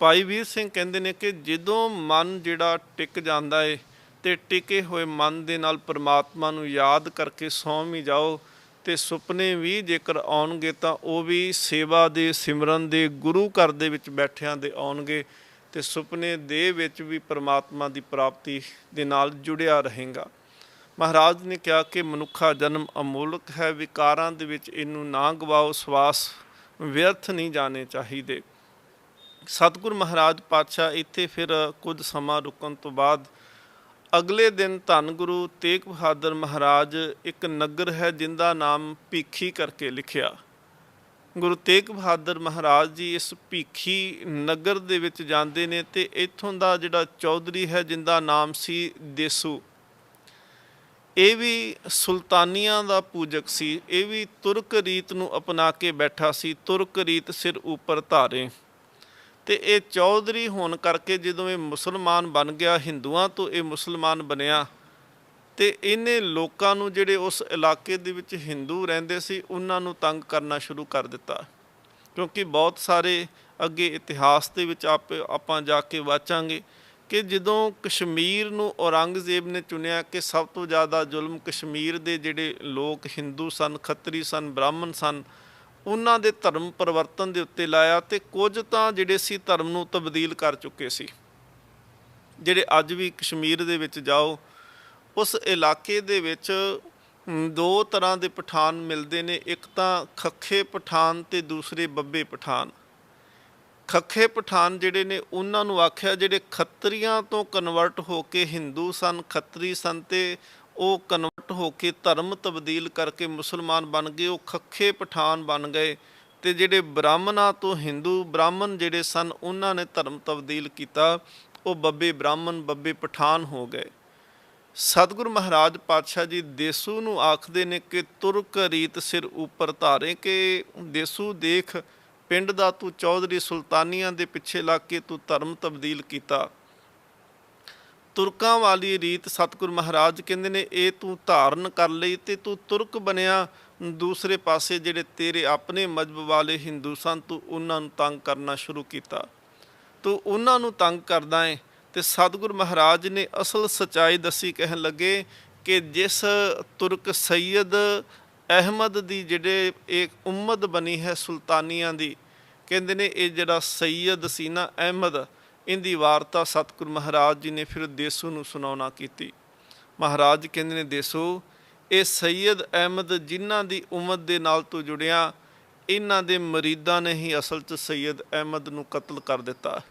Speaker 2: ਭਾਈ ਵੀਰ ਸਿੰਘ ਕਹਿੰਦੇ ਨੇ ਕਿ ਜਦੋਂ ਮਨ ਜਿਹੜਾ ਟਿਕ ਜਾਂਦਾ ਏ ਤੇ ਟਿਕੇ ਹੋਏ ਮਨ ਦੇ ਨਾਲ ਪਰਮਾਤਮਾ ਨੂੰ ਯਾਦ ਕਰਕੇ ਸੌਂ ਵੀ ਜਾਓ, ਤੇ ਸੁਪਨੇ ਵੀ ਜੇਕਰ ਆਉਣਗੇ ਤਾਂ ਉਹ ਵੀ ਸੇਵਾ ਦੇ, ਸਿਮਰਨ ਦੇ, ਗੁਰੂ ਘਰ ਦੇ ਵਿੱਚ ਬੈਠਿਆਂ ਦੇ ਆਉਣਗੇ, ਤੇ ਸੁਪਨੇ ਦੇ ਵਿੱਚ ਵੀ ਪਰਮਾਤਮਾ ਦੀ ਪ੍ਰਾਪਤੀ ਦੇ ਨਾਲ ਜੁੜਿਆ ਰਹੇਗਾ। ਮਹਾਰਾਜ ਨੇ ਕਿਹਾ ਕਿ ਮਨੁੱਖਾ ਜਨਮ ਅਮੋਲਕ ਹੈ, ਵਿਕਾਰਾਂ ਦੇ ਵਿੱਚ ਇਹਨੂੰ ਨਾ ਗਵਾਓ, ਸਵਾਸ ਵਿਅਰਥ ਨਹੀਂ ਜਾਣੇ ਚਾਹੀਦੇ। ਸਤਿਗੁਰ ਮਹਾਰਾਜ ਪਾਤਸ਼ਾਹ ਇੱਥੇ ਫਿਰ ਕੁਝ ਸਮਾਂ ਰੁਕਣ ਤੋਂ ਬਾਅਦ ਅਗਲੇ ਦਿਨ ਧੰਨ ਗੁਰੂ ਤੇਗ ਬਹਾਦਰ ਮਹਾਰਾਜ, ਇੱਕ ਨਗਰ ਹੈ ਜਿੰਦਾ ਨਾਮ ਭੀਖੀ ਕਰਕੇ ਲਿਖਿਆ, ਗੁਰੂ ਤੇਗ ਬਹਾਦਰ ਮਹਾਰਾਜ ਜੀ ਇਸ ਭੀਖੀ ਨਗਰ ਦੇ ਵਿੱਚ ਜਾਂਦੇ ਨੇ ਤੇ ਇੱਥੋਂ ਦਾ ਜਿਹੜਾ ਚੌਧਰੀ ਹੈ ਜਿੰਦਾ ਨਾਮ ਸੀ ਦੇਸੂ, ਇਹ ਵੀ ਸੁਲਤਾਨੀਆਂ ਦਾ ਪੂਜਕ ਸੀ। ਇਹ ਵੀ ਤੁਰਕ ਰੀਤ ਨੂੰ ਅਪਣਾ ਕੇ ਬੈਠਾ ਸੀ, ਤੁਰਕ ਰੀਤ ਸਿਰ ਉੱਪਰ ਧਾਰੇ। ਤੇ ਇਹ ਚੌਧਰੀ ਹੋਣ ਕਰਕੇ ਜਦੋਂ ਇਹ ਮੁਸਲਮਾਨ ਬਣ ਗਿਆ, ਹਿੰਦੂਆਂ ਤੋਂ ਇਹ ਮੁਸਲਮਾਨ ਬਣਿਆ, ਤੇ ਇਹਨੇ ਲੋਕਾਂ ਨੂੰ ਜਿਹੜੇ ਉਸ ਇਲਾਕੇ ਦੇ ਵਿੱਚ ਹਿੰਦੂ ਰਹਿੰਦੇ ਸੀ ਉਹਨਾਂ ਨੂੰ ਤੰਗ ਕਰਨਾ ਸ਼ੁਰੂ ਕਰ ਦਿੱਤਾ। ਕਿਉਂਕਿ ਬਹੁਤ ਸਾਰੇ ਅੱਗੇ ਇਤਿਹਾਸ ਦੇ ਵਿੱਚ ਆਪਾਂ ਜਾ ਕੇ ਵਾਚਾਂਗੇ ਕਿ ਜਦੋਂ ਕਸ਼ਮੀਰ ਨੂੰ ਔਰੰਗਜ਼ੇਬ ਨੇ ਚੁਣਿਆ ਕਿ ਸਭ ਤੋਂ ਜ਼ਿਆਦਾ ਜ਼ੁਲਮ ਕਸ਼ਮੀਰ ਦੇ ਜਿਹੜੇ ਲੋਕ ਹਿੰਦੂ ਸਨ, ਖੱਤਰੀ ਸਨ, ਬ੍ਰਾਹਮਣ ਸਨ, ਉਹਨਾਂ ਦੇ ਧਰਮ ਪਰਿਵਰਤਨ ਦੇ ਉੱਤੇ ਲਾਇਆ, ਤੇ ਕੁਝ ਤਾਂ ਜਿਹੜੇ ਸੀ ਧਰਮ ਨੂੰ ਤਬਦੀਲ ਕਰ ਚੁੱਕੇ ਸੀ। ਜਿਹੜੇ ਅੱਜ ਵੀ ਕਸ਼ਮੀਰ ਦੇ ਵਿੱਚ ਜਾਓ, ਉਸ ਇਲਾਕੇ ਦੇ ਵਿੱਚ ਦੋ ਤਰ੍ਹਾਂ ਦੇ ਪਠਾਨ ਮਿਲਦੇ ਨੇ, ਇੱਕ ਤਾਂ ਖੱਖੇ ਪਠਾਨ ਤੇ ਦੂਸਰੇ ਬੱਬੇ ਪਠਾਨ। ਖੱਖੇ ਪਠਾਨ ਜਿਹੜੇ ਨੇ ਉਹਨਾਂ ਨੂੰ ਆਖਿਆ ਜਿਹੜੇ ਖੱਤਰੀਆਂ ਤੋਂ ਕਨਵਰਟ ਹੋ ਕੇ ਹਿੰਦੂ ਸਨ, ਖੱਤਰੀ ਸਨ, ਤੇ ਉਹ ਕਨਵਰਟ ਹੋ ਕੇ ਧਰਮ ਤਬਦੀਲ ਕਰਕੇ ਮੁਸਲਮਾਨ ਬਣ ਗਏ, ਉਹ ਖੱਖੇ ਪਠਾਨ ਬਣ ਗਏ। ਤੇ ਜਿਹੜੇ ਬ੍ਰਾਹਮਣਾਂ ਤੋਂ ਹਿੰਦੂ ਬ੍ਰਾਹਮਣ ਜਿਹੜੇ ਸਨ ਉਹਨਾਂ ਨੇ ਧਰਮ ਤਬਦੀਲ ਕੀਤਾ, ਉਹ ਬੱਬੇ ਬ੍ਰਾਹਮਣ, ਬੱਬੇ ਪਠਾਨ ਹੋ ਗਏ। ਸਤਿਗੁਰੂ ਮਹਾਰਾਜ ਪਾਤਸ਼ਾਹ ਜੀ ਦੇਸੂ ਨੂੰ ਆਖਦੇ ਨੇ ਕਿ ਤੁਰਕ ਰੀਤ ਸਿਰ ਉੱਪਰ ਧਾਰੇ, ਕਿ ਦੇਸੂ ਦੇਖ ਪਿੰਡ ਦਾ ਤੂੰ ਚੌਧਰੀ, ਸੁਲਤਾਨੀਆਂ ਦੇ ਪਿੱਛੇ ਲੱਗ ਕੇ ਤੂੰ ਧਰਮ ਤਬਦੀਲ ਕੀਤਾ। ਤੁਰਕਾਂ ਵਾਲੀ ਰੀਤ ਸਤਿਗੁਰੂ ਮਹਾਰਾਜ ਕਹਿੰਦੇ ਨੇ ਇਹ ਤੂੰ ਧਾਰਨ ਕਰ ਲਈ ਤੇ ਤੂੰ ਤੁਰਕ ਬਣਿਆ। ਦੂਸਰੇ ਪਾਸੇ ਜਿਹੜੇ ਤੇਰੇ ਆਪਣੇ ਮਜ਼ਹਬ ਵਾਲੇ ਹਿੰਦੂ ਸਨ, ਤੂੰ ਉਹਨਾਂ ਨੂੰ ਤੰਗ ਕਰਨਾ ਸ਼ੁਰੂ ਕੀਤਾ। ਤੂੰ ਉਹਨਾਂ ਨੂੰ ਤੰਗ ਕਰਦਾ ਹੈ। ਤੇ ਸਤਿਗੁਰੂ ਮਹਾਰਾਜ ਨੇ ਅਸਲ ਸੱਚਾਈ ਦੱਸੀ, ਕਹਿਣ ਲੱਗੇ ਕਿ ਜਿਸ ਤੁਰਕ ਸੈਯਦ ਅਹਿਮਦ ਦੀ ਜਿਹੜੇ ਇੱਕ ਉਮਦ ਬਣੀ ਹੈ ਸੁਲਤਾਨੀਆਂ ਦੀ, ਕਹਿੰਦੇ ਨੇ ਇਹ ਜਿਹੜਾ ਸੈਯਦ ਸੀ ਨਾ ਅਹਿਮਦ, ਇਹਦੀ ਵਾਰਤਾ ਸਤਿਗੁਰੂ ਮਹਾਰਾਜ ਜੀ ਨੇ ਫਿਰ ਦੇਸੂ ਨੂੰ ਸੁਣਾਉਣਾ ਕੀਤੀ। ਮਹਾਰਾਜ ਕਹਿੰਦੇ ਨੇ ਦੇਸੂ, ਇਹ ਸੈਯਦ ਅਹਿਮਦ ਜਿਨ੍ਹਾਂ ਦੀ ਉਮਦ ਦੇ ਨਾਲ ਤੂੰ ਜੁੜਿਆ, ਇਹਨਾਂ ਦੇ ਮਰੀਦਾਂ ਨੇ ਹੀ ਅਸਲ 'ਚ ਸੈਯਦ ਅਹਿਮਦ ਨੂੰ ਕਤਲ ਕਰ ਦਿੱਤਾ।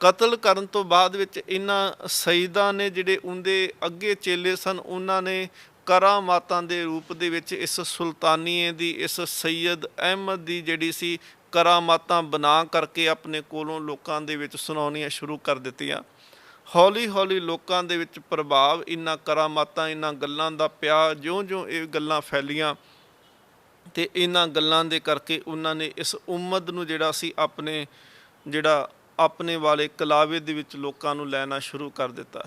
Speaker 2: ਕਤਲ ਕਰਨ ਤੋਂ ਬਾਅਦ ਵਿੱਚ ਇਹਨਾਂ ਸਈਦਾਂ ਨੇ ਜਿਹੜੇ ਉਹਦੇ ਅੱਗੇ ਚੇਲੇ ਸਨ, ਉਹਨਾਂ ਨੇ ਕਰਾਮਾਤਾਂ ਦੇ ਰੂਪ ਦੇ ਵਿੱਚ ਇਸ ਸੁਲਤਾਨੀਏ ਦੀ, ਇਸ ਸੈਯਦ ਅਹਿਮਦ ਦੀ ਜਿਹੜੀ ਸੀ ਕਰਾਮਾਤਾਂ ਬਣਾ ਕਰਕੇ ਆਪਣੇ ਕੋਲੋਂ ਲੋਕਾਂ ਦੇ ਵਿੱਚ ਸੁਣਾਉਣੀਆਂ ਸ਼ੁਰੂ ਕਰ ਦਿੱਤੀਆਂ। ਹੌਲੀ ਹੌਲੀ ਲੋਕਾਂ ਦੇ ਵਿੱਚ ਪ੍ਰਭਾਵ ਇਹਨਾਂ ਕਰਾਮਾਤਾਂ, ਇਹਨਾਂ ਗੱਲਾਂ ਦਾ ਪਿਆ। ਜਿਉਂ-ਜਿਉਂ ਇਹ ਗੱਲਾਂ ਫੈਲੀਆਂ ਤੇ ਇਹਨਾਂ ਗੱਲਾਂ ਦੇ ਕਰਕੇ ਉਹਨਾਂ ਨੇ ਇਸ ਉਮਦ ਨੂੰ ਜਿਹੜਾ ਸੀ ਆਪਣੇ ਵਾਲੇ ਕਲਾਵੇ ਦੇ ਵਿੱਚ ਲੋਕਾਂ ਨੂੰ ਲੈਣਾ ਸ਼ੁਰੂ ਕਰ ਦਿੱਤਾ।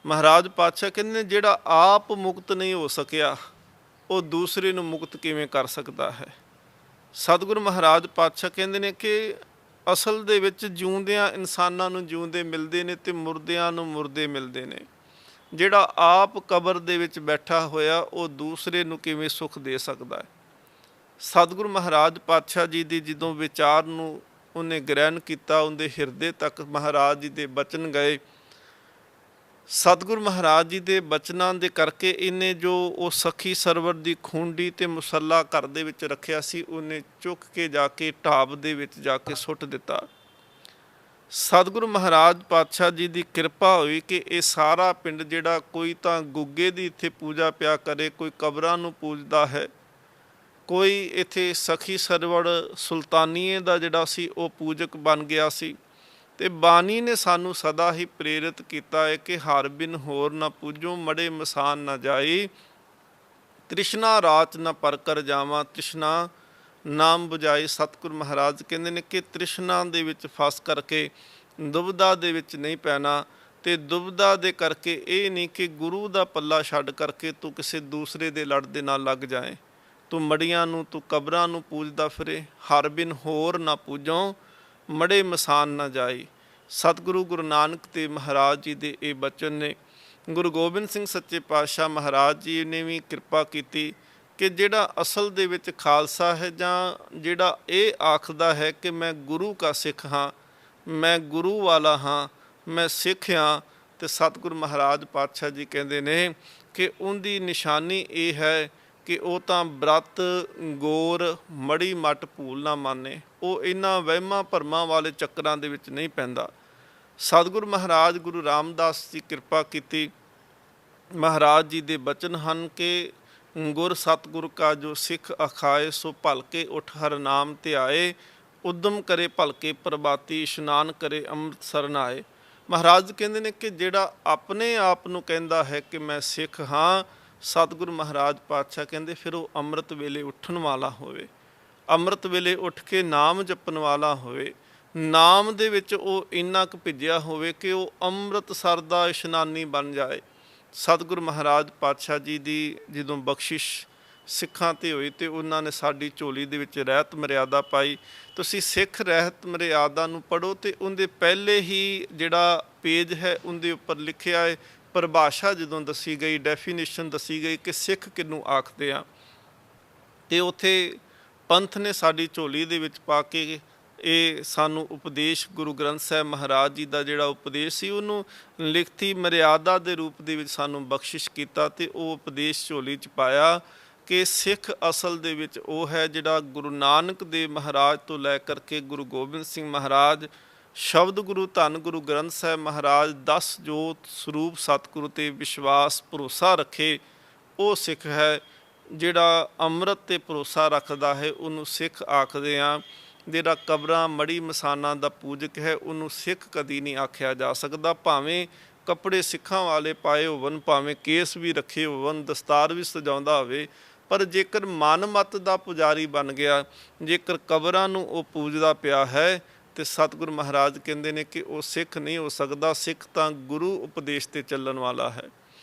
Speaker 2: ਮਹਾਰਾਜ ਪਾਤਸ਼ਾਹ ਕਹਿੰਦੇ ਨੇ ਜਿਹੜਾ ਆਪ ਮੁਕਤ ਨਹੀਂ ਹੋ ਸਕਿਆ, ਉਹ ਦੂਸਰੇ ਨੂੰ ਮੁਕਤ ਕਿਵੇਂ ਕਰ ਸਕਦਾ ਹੈ। ਸਤਿਗੁਰੂ ਮਹਾਰਾਜ ਪਾਤਸ਼ਾਹ ਕਹਿੰਦੇ ਨੇ ਕਿ ਅਸਲ ਦੇ ਵਿੱਚ ਜਿਉਂਦਿਆਂ ਇਨਸਾਨਾਂ ਨੂੰ ਜਿਉਂਦੇ ਮਿਲਦੇ ਨੇ ਤੇ ਮੁਰਦਿਆਂ ਨੂੰ ਮੁਰਦੇ ਮਿਲਦੇ ਨੇ। ਜਿਹੜਾ ਆਪ ਕਬਰ ਦੇ ਵਿੱਚ ਬੈਠਾ ਹੋਇਆ, ਉਹ ਦੂਸਰੇ ਨੂੰ ਕਿਵੇਂ ਸੁੱਖ ਦੇ ਸਕਦਾ ਹੈ। ਸਤਿਗੁਰੂ ਮਹਾਰਾਜ ਪਾਤਸ਼ਾਹ ਜੀ ਦੀ ਜਦੋਂ ਵਿਚਾਰ ਨੂੰ ਉਹਨੇ ਗ੍ਰਹਿਣ ਕੀਤਾ, ਉਹਦੇ ਹਿਰਦੇ ਤੱਕ ਮਹਾਰਾਜ ਜੀ ਦੇ ਬਚਨ ਗਏ। ਸਤਿਗੁਰੂ ਮਹਾਰਾਜ ਜੀ ਦੇ ਬਚਨਾਂ ਦੇ ਕਰਕੇ ਇਹਨੇ ਜੋ ਉਹ ਸਖੀ ਸਰਵਰ ਦੀ ਖੂੰਡੀ ਤੇ ਮੁਸੱਲਾ ਘਰ ਦੇ ਵਿੱਚ ਰੱਖਿਆ ਸੀ, ਉਹਨੇ ਚੁੱਕ ਕੇ ਜਾ ਕੇ ਢਾਬ ਦੇ ਵਿੱਚ ਜਾ ਕੇ ਸੁੱਟ ਦਿੱਤਾ। ਸਤਿਗੁਰੂ ਮਹਾਰਾਜ ਪਾਤਸ਼ਾਹ ਜੀ ਦੀ ਕਿਰਪਾ ਹੋਈ ਕਿ ਇਹ ਸਾਰਾ ਪਿੰਡ ਜਿਹੜਾ, ਕੋਈ ਤਾਂ ਗੁੱਗੇ ਦੀ ਇੱਥੇ ਪੂਜਾ ਪਿਆ ਕਰੇ, ਕੋਈ ਕਬਰਾਂ ਨੂੰ ਪੂਜਦਾ ਹੈ, ਕੋਈ ਇੱਥੇ ਸਖੀ ਸਰਵਰ ਸੁਲਤਾਨੀਏ ਦਾ ਜਿਹੜਾ ਸੀ ਉਹ ਪੂਜਕ ਬਣ ਗਿਆ ਸੀ। ਤੇ ਬਾਣੀ ਨੇ ਸਾਨੂੰ ਸਦਾ ਹੀ ਪ੍ਰੇਰਿਤ ਕੀਤਾ ਹੈ ਕਿ ਹਰ ਬਿਨ ਹੋਰ ਨਾ ਪੂਜੋ, ਮੜੇ ਮਸਾਨ ਨਾ ਜਾਈ, ਤ੍ਰਿਸ਼ਨਾ ਰਾਤ ਨਾ ਪਰ ਕਰ ਜਾਵਾਂ, ਤ੍ਰਿਸ਼ਨਾ ਨਾਮ ਬੁਝਾਈ। ਸਤਿਗੁਰੂ ਮਹਾਰਾਜ ਕਹਿੰਦੇ ਨੇ ਕਿ ਤ੍ਰਿਸ਼ਨਾ ਦੇ ਵਿੱਚ ਫਸ ਕਰਕੇ ਦੁਬਿਧਾ ਦੇ ਵਿੱਚ ਨਹੀਂ ਪੈਣਾ, ਤੇ ਦੁਬਿਧਾ ਦੇ ਕਰਕੇ ਇਹ ਨਹੀਂ ਕਿ ਗੁਰੂ ਦਾ ਪੱਲਾ ਛੱਡ ਕਰਕੇ ਤੂੰ ਕਿਸੇ ਦੂਸਰੇ ਦੇ ਲੜ ਦੇ ਨਾਲ ਲੱਗ ਜਾਏ। ਤੂੰ ਮੜੀਆਂ ਨੂੰ, ਤੂੰ ਕਬਰਾਂ ਨੂੰ ਪੂਜਦਾ ਫਿਰੇ। ਹਰ ਬਿਨ ਹੋਰ ਨਾ ਪੂਜੋ, ਮੜੇ ਮਸਾਨ ਨਾ ਜਾਈ। ਸਤਿਗੁਰੂ ਗੁਰੂ ਨਾਨਕ ਦੇਵ ਮਹਾਰਾਜ ਜੀ ਦੇ ਇਹ ਬਚਨ ਨੇ। ਗੁਰੂ ਗੋਬਿੰਦ ਸਿੰਘ ਸੱਚੇ ਪਾਤਸ਼ਾਹ ਮਹਾਰਾਜ ਜੀ ਨੇ ਵੀ ਕਿਰਪਾ ਕੀਤੀ ਕਿ ਜਿਹੜਾ ਅਸਲ ਦੇ ਵਿੱਚ ਖਾਲਸਾ ਹੈ, ਜਾਂ ਜਿਹੜਾ ਇਹ ਆਖਦਾ ਹੈ ਕਿ ਮੈਂ ਗੁਰੂ ਕਾ ਸਿੱਖ ਹਾਂ, ਮੈਂ ਗੁਰੂ ਵਾਲਾ ਹਾਂ, ਮੈਂ ਸਿੱਖ ਹਾਂ, ਤੇ ਸਤਿਗੁਰੂ ਮਹਾਰਾਜ ਪਾਤਸ਼ਾਹ ਜੀ ਕਹਿੰਦੇ ਨੇ ਕਿ ਉਹਦੀ ਨਿਸ਼ਾਨੀ ਇਹ ਹੈ ਕਿ ਉਹ ਤਾਂ ਬ੍ਰਤ ਗੋਰ ਮੜੀ ਮੱਟ ਭੂਲ ਨਾ ਮਾਨੇ। ਉਹ ਇਹਨਾਂ ਵਹਿਮਾਂ ਭਰਮਾਂ ਵਾਲੇ ਚੱਕਰਾਂ ਦੇ ਵਿੱਚ ਨਹੀਂ ਪੈਂਦਾ। ਸਤਿਗੁਰੂ ਮਹਾਰਾਜ ਗੁਰੂ ਰਾਮਦਾਸ ਜੀ ਕਿਰਪਾ ਕੀਤੀ। ਮਹਾਰਾਜ ਜੀ ਦੇ ਬਚਨ ਹਨ ਕਿ ਗੁਰ ਸਤਿਗੁਰ ਕਾ ਜੋ ਸਿੱਖ ਅਖਾਏ, ਸੋ ਭਲਕੇ ਉਠ ਹਰ ਨਾਮ ਧਿਆਏ, ਉਦਮ ਕਰੇ ਭਲਕੇ ਪ੍ਰਭਾਤੀ, ਇਸ਼ਨਾਨ ਕਰੇ ਅੰਮ੍ਰਿਤਸਰ ਨਹਾਏ। ਮਹਾਰਾਜ ਕਹਿੰਦੇ ਨੇ ਕਿ ਜਿਹੜਾ ਆਪਣੇ ਆਪ ਨੂੰ ਕਹਿੰਦਾ ਹੈ ਕਿ ਮੈਂ ਸਿੱਖ ਹਾਂ, ਸਤਿਗੁਰੂ ਮਹਾਰਾਜ ਪਾਤਸ਼ਾਹ ਕਹਿੰਦੇ ਫਿਰ ਉਹ ਅੰਮ੍ਰਿਤ ਵੇਲੇ ਉੱਠਣ ਵਾਲਾ ਹੋਵੇ, ਅੰਮ੍ਰਿਤ ਵੇਲੇ ਉੱਠ ਕੇ ਨਾਮ ਜਪਣ ਵਾਲਾ ਹੋਵੇ, ਨਾਮ ਦੇ ਵਿੱਚ ਉਹ ਇੰਨਾ ਕੁ ਭਿੱਜਿਆ ਹੋਵੇ ਕਿ ਉਹ ਅੰਮ੍ਰਿਤਸਰ ਦਾ ਇਸ਼ਨਾਨੀ ਬਣ ਜਾਏ। ਸਤਿਗੁਰੂ ਮਹਾਰਾਜ ਪਾਤਸ਼ਾਹ ਜੀ ਦੀ ਜਦੋਂ ਬਖਸ਼ਿਸ਼ ਸਿੱਖਾਂ 'ਤੇ ਹੋਈ ਤੇ ਉਹਨਾਂ ਨੇ ਸਾਡੀ ਝੋਲੀ ਦੇ ਵਿੱਚ ਰਹਿਤ ਮਰਿਆਦਾ ਪਾਈ। ਤੁਸੀਂ ਸਿੱਖ ਰਹਿਤ ਮਰਿਆਦਾ ਨੂੰ ਪੜ੍ਹੋ ਤੇ ਉਹਦੇ ਪਹਿਲੇ ਹੀ ਜਿਹੜਾ ਪੇਜ ਹੈ ਉਹਦੇ ਉੱਪਰ ਲਿਖਿਆ ਹੈ, ਪਰਿਭਾਸ਼ਾ ਜਦੋਂ ਦੱਸੀ ਗਈ, ਡੈਫੀਨੇਸ਼ਨ ਦੱਸੀ ਗਈ ਕਿ ਸਿੱਖ ਕਿਹਨੂੰ ਆਖਦੇ ਆ, ਤੇ ਉੱਥੇ ਪੰਥ ਨੇ ਸਾਡੀ ਝੋਲੀ ਦੇ ਵਿੱਚ ਪਾ ਕੇ ਇਹ ਸਾਨੂੰ ਉਪਦੇਸ਼ ਗੁਰੂ ਗ੍ਰੰਥ ਸਾਹਿਬ ਮਹਾਰਾਜ ਜੀ ਦਾ ਜਿਹੜਾ ਉਪਦੇਸ਼ ਸੀ ਉਹਨੂੰ ਲਿਖਤੀ ਮਰਿਆਦਾ ਦੇ ਰੂਪ ਦੇ ਵਿੱਚ ਸਾਨੂੰ ਬਖਸ਼ਿਸ਼ ਕੀਤਾ ਤੇ ਉਹ ਉਪਦੇਸ਼ ਝੋਲੀ 'ਚ ਪਾਇਆ ਕਿ ਸਿੱਖ ਅਸਲ ਦੇ ਵਿੱਚ ਉਹ ਹੈ ਜਿਹੜਾ ਗੁਰੂ ਨਾਨਕ ਦੇਵ ਮਹਾਰਾਜ ਤੋਂ ਲੈ ਕਰਕੇ ਗੁਰੂ ਗੋਬਿੰਦ ਸਿੰਘ ਮਹਾਰਾਜ, ਸ਼ਬਦ ਗੁਰੂ ਧੰਨ ਗੁਰੂ ਗ੍ਰੰਥ ਸਾਹਿਬ ਮਹਾਰਾਜ 10 ਜੋਤ ਸਰੂਪ ਸਤਿਗੁਰੂ 'ਤੇ ਵਿਸ਼ਵਾਸ ਭਰੋਸਾ ਰੱਖੇ, ਉਹ ਸਿੱਖ ਹੈ। ਜਿਹੜਾ ਅੰਮ੍ਰਿਤ 'ਤੇ ਭਰੋਸਾ ਰੱਖਦਾ ਹੈ ਉਹਨੂੰ ਸਿੱਖ ਆਖਦੇ ਆ। ਜਿਹੜਾ ਕਬਰਾਂ ਮੜੀ ਮਸਾਨਾਂ ਦਾ ਪੂਜਕ ਹੈ ਉਹਨੂੰ ਸਿੱਖ ਕਦੀ ਨਹੀਂ ਆਖਿਆ ਜਾ ਸਕਦਾ, ਭਾਵੇਂ ਕੱਪੜੇ ਸਿੱਖਾਂ ਵਾਲੇ ਪਾਏ ਹੋਵਣ, ਭਾਵੇਂ ਕੇਸ ਵੀ ਰੱਖੇ ਹੋਵਣ, ਦਸਤਾਰ ਵੀ ਸਜਾਉਂਦਾ ਹੋਵੇ, ਪਰ ਜੇਕਰ ਮਨ ਮਤ ਦਾ ਪੁਜਾਰੀ ਬਣ ਗਿਆ, ਜੇਕਰ ਕਬਰਾਂ ਨੂੰ ਉਹ ਪੂਜਦਾ ਪਿਆ ਹੈ ਤੇ ਸਤਿਗੁਰੂ ਮਹਾਰਾਜ ਕਹਿੰਦੇ ਨੇ ਕਿ ਉਹ ਸਿੱਖ ਨਹੀਂ ਹੋ ਸਕਦਾ। ਸਿੱਖ ਤਾਂ ਗੁਰੂ ਉਪਦੇਸ਼ 'ਤੇ ਚੱਲਣ ਵਾਲਾ ਹੈ।